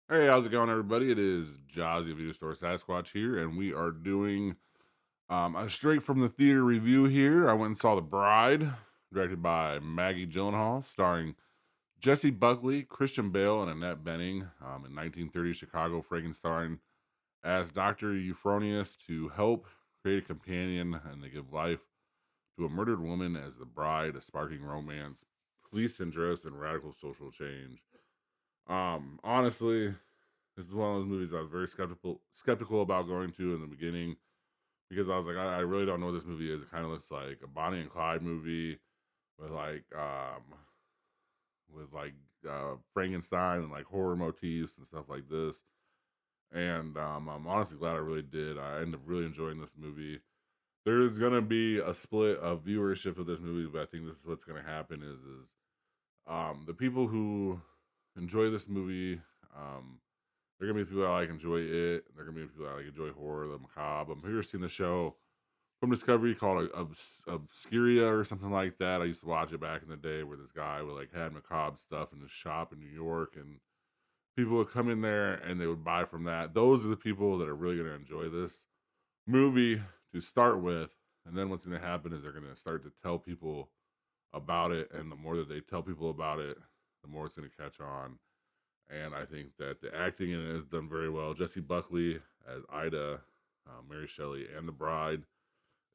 Hey, how's it going, everybody? It is Jazzy of Video Store Sasquatch here, and we are doing a straight from the theater review here. I went and saw The Bride, directed by Maggie Gyllenhaal, starring Jesse Buckley, Christian Bale, and Annette Bening. In 1930 Chicago, Frankenstein as Dr. Euphronius to help create a companion, and they give life to a murdered woman as the bride, a sparking romance, police interest, and radical social change. Honestly, this is one of those movies I was very skeptical about going to in the beginning because I was like, I really don't know what this movie is. It kind of looks like a Bonnie and Clyde movie with like Frankenstein and like horror motifs and stuff like this. And I'm honestly glad I really did. I ended up really enjoying this movie. There's gonna be a split of viewership of this movie, but I think this is what's gonna happen is the people who enjoy this movie. There are gonna be people that like enjoy it. There are gonna be people that like enjoy horror, the macabre. I'm here seeing the show from Discovery called Obscuria or something like that. I used to watch it back in the day, where this guy would like had macabre stuff in his shop in New York, and people would come in there and they would buy from that. Those are the people that are really gonna enjoy this movie to start with, and then what's gonna happen is they're gonna start to tell people about it, and the more that they tell people about it, the more it's gonna catch on. And I think that the acting in it is done very well. Jesse Buckley as Ida, Mary Shelley, and the Bride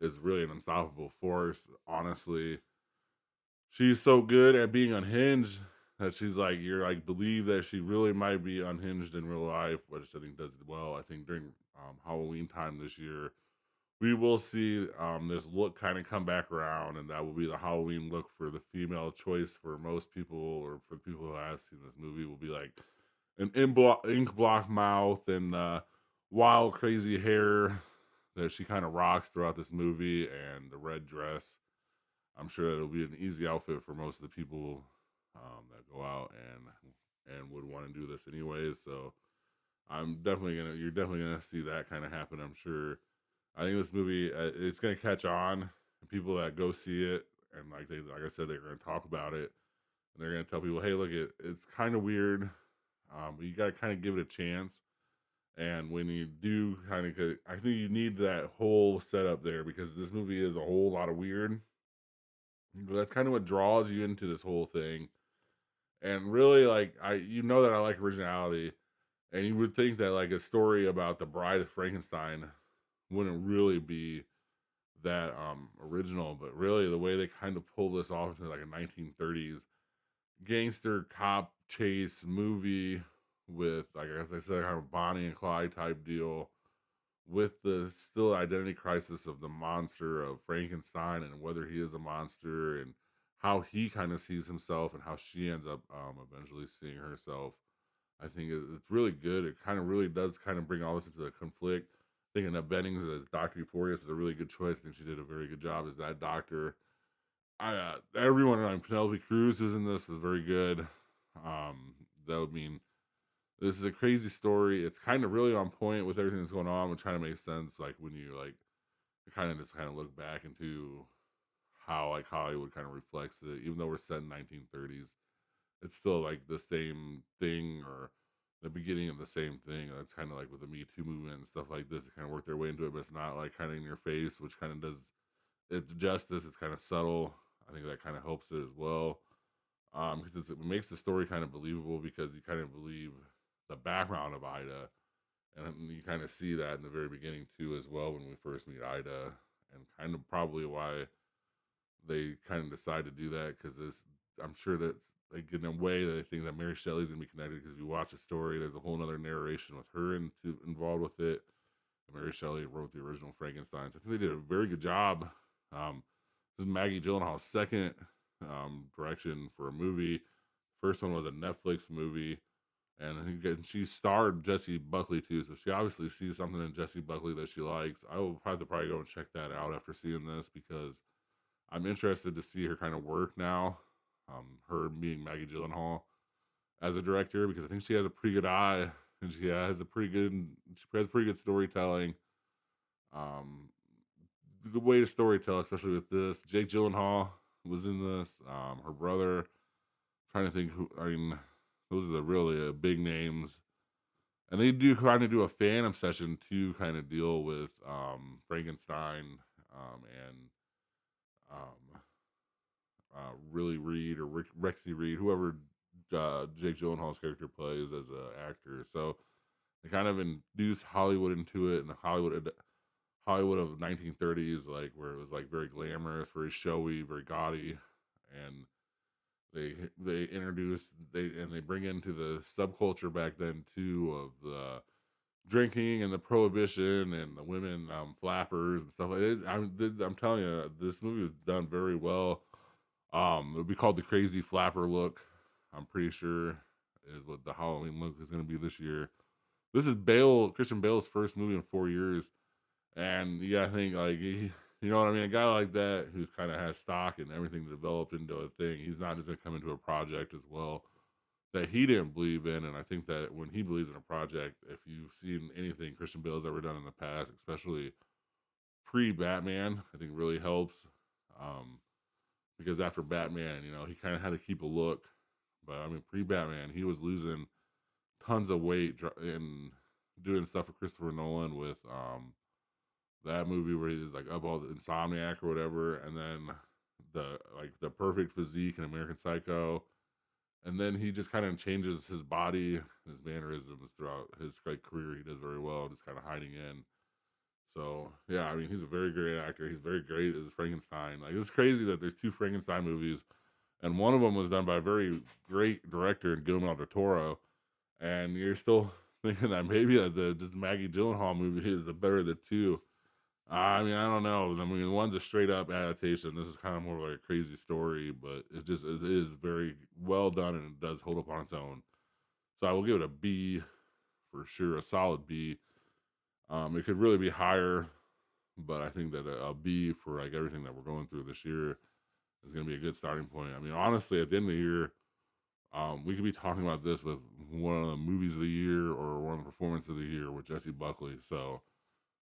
is really an unstoppable force. Honestly, she's so good at being unhinged that she's like you're like believe that she really might be unhinged in real life, which I think does it well. I think during Halloween time this year, we will see this look kind of come back around, and that will be the Halloween look for the female choice for most people, or for people who have seen this movie, will be like an ink block mouth and wild, crazy hair that she kind of rocks throughout this movie, and the red dress. I'm sure it'll be an easy outfit for most of the people that go out and would want to do this anyways. So you're definitely gonna see that kind of happen. I'm sure. I think this movie it's gonna catch on, and people that go see it and like I said, they're gonna talk about it, and they're gonna tell people, hey, look, it's kind of weird, but you gotta kind of give it a chance. And when you do kind of, I think you need that whole setup there because this movie is a whole lot of weird. But that's kind of what draws you into this whole thing. And really, like you know that I like originality, and you would think that like a story about the Bride of Frankenstein wouldn't really be that original, but really the way they kind of pull this off into like a 1930s gangster cop chase movie with, like as I said, kind of Bonnie and Clyde type deal, with the still identity crisis of the monster of Frankenstein and whether he is a monster, and how he kind of sees himself and how she ends up eventually seeing herself. I think it's really good. It kind of really does kind of bring all this into the conflict. Thinking that Bennings as Dr. Euphorius was a really good choice. I think she did a very good job as that doctor. Everyone on Penelope Cruz who's in this was very good. That would mean this is a crazy story. It's kind of really on point with everything that's going on. We're trying to make sense, like when you like kind of just kind of look back into how like Hollywood kind of reflects it, even though we're set in 1930s. It's still like the same thing, or the beginning of the same thing. That's kind of like with the Me Too movement and stuff like this. They kind of work their way into it, but it's not like kind of in your face, which kind of does it's justice. It's kind of subtle. I think that kind of helps it as well, because it makes the story kind of believable because you kind of believe the background of Ida, and you kind of see that in the very beginning too, as well, when we first meet Ida, and kind of probably why they kind of decide to do that because I'm sure that like in a way that I think that Mary Shelley's gonna be connected because if you watch the story, there's a whole other narration with her involved with it. Mary Shelley wrote the original Frankenstein, so I think they did a very good job. Um, this is Maggie Gyllenhaal's second direction for a movie. First one was a Netflix movie, and I think she starred Jesse Buckley too, so she obviously sees something in Jesse Buckley that she likes. I will have to probably go and check that out after seeing this because I'm interested to see her kind of work now. Her being Maggie Gyllenhaal as a director because I think she has a pretty good eye, and she has pretty good storytelling. Um, Good way to storytell, especially with this. Jake Gyllenhaal was in this. Her brother. Trying to think who. I mean, those are the really big names. And they do kind of do a Phantom session to kind of deal with Frankenstein and um, Really Reed or Rexy Reed, whoever Jake Gyllenhaal's character plays as an actor. So they kind of induce Hollywood into it, and the Hollywood of 1930s, like where it was like very glamorous, very showy, very gaudy, and they introduce they bring into the subculture back then too of the drinking and the prohibition and the women flappers and stuff like it. I'm telling you, this movie was done very well. It would be called the Crazy Flapper Look. I'm pretty sure is what the Halloween look is going to be this year. This is Christian Bale's first movie in 4 years, and yeah, I think like you know what I mean. A guy like that who's kind of has stock and everything developed into a thing. He's not just going to come into a project as well that he didn't believe in. And I think that when he believes in a project, if you've seen anything Christian Bale's ever done in the past, especially pre Batman, I think really helps. Um, because after Batman, you know, he kind of had to keep a look. But I mean, pre Batman, he was losing tons of weight and doing stuff with Christopher Nolan with that movie where he's like up all the Insomniac or whatever, and then the perfect physique in American Psycho, and then he just kind of changes his body, his mannerisms throughout his like career. He does very well, just kind of hiding in. So yeah, I mean, he's a very great actor. He's very great as Frankenstein. Like it's crazy that there's two Frankenstein movies, and one of them was done by a very great director in Guillermo del Toro, and you're still thinking that maybe the just Maggie Gyllenhaal movie is the better of the two. I mean, I don't know. I mean, one's a straight up adaptation. This is kind of more like a crazy story, but it is very well done and it does hold up on its own. So I will give it a B for sure, a solid B. It could really be higher, but I think that a B for like everything that we're going through this year is going to be a good starting point. I mean, honestly, at the end of the year, we could be talking about this with one of the movies of the year or one of the performances of the year with Jesse Buckley. So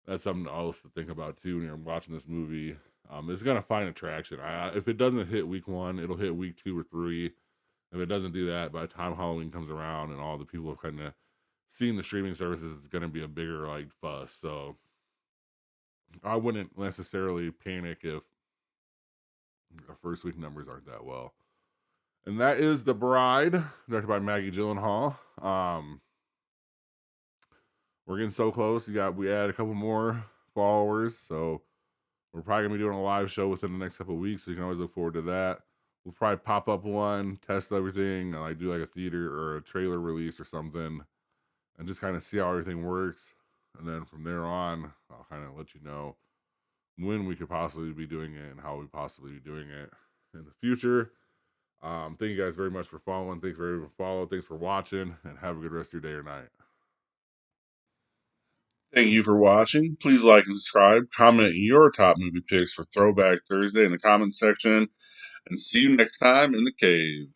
that's something else to think about too when you're watching this movie. It's gonna find attraction. If it doesn't hit week one, it'll hit week 2 or 3. If it doesn't do that, by the time Halloween comes around and all the people have kind of seen the streaming services, it's gonna be a bigger like fuss. So I wouldn't necessarily panic if the first week numbers aren't that well. And that is The Bride, directed by Maggie Gyllenhaal. We're getting so close. We add a couple more followers, so we're probably gonna be doing a live show within the next couple of weeks, so you can always look forward to that. We'll probably pop up one, test everything, and like do like a theater or a trailer release or something, and just kind of see how everything works. And then from there on, I'll kind of let you know when we could possibly be doing it and how we possibly be doing it in the future. Thank you guys very much for following. Thanks for everyone follow. Thanks for watching, and have a good rest of your day or night. Thank you for watching. Please like and subscribe. Comment your top movie picks for Throwback Thursday in the comment section. And see you next time in the cave.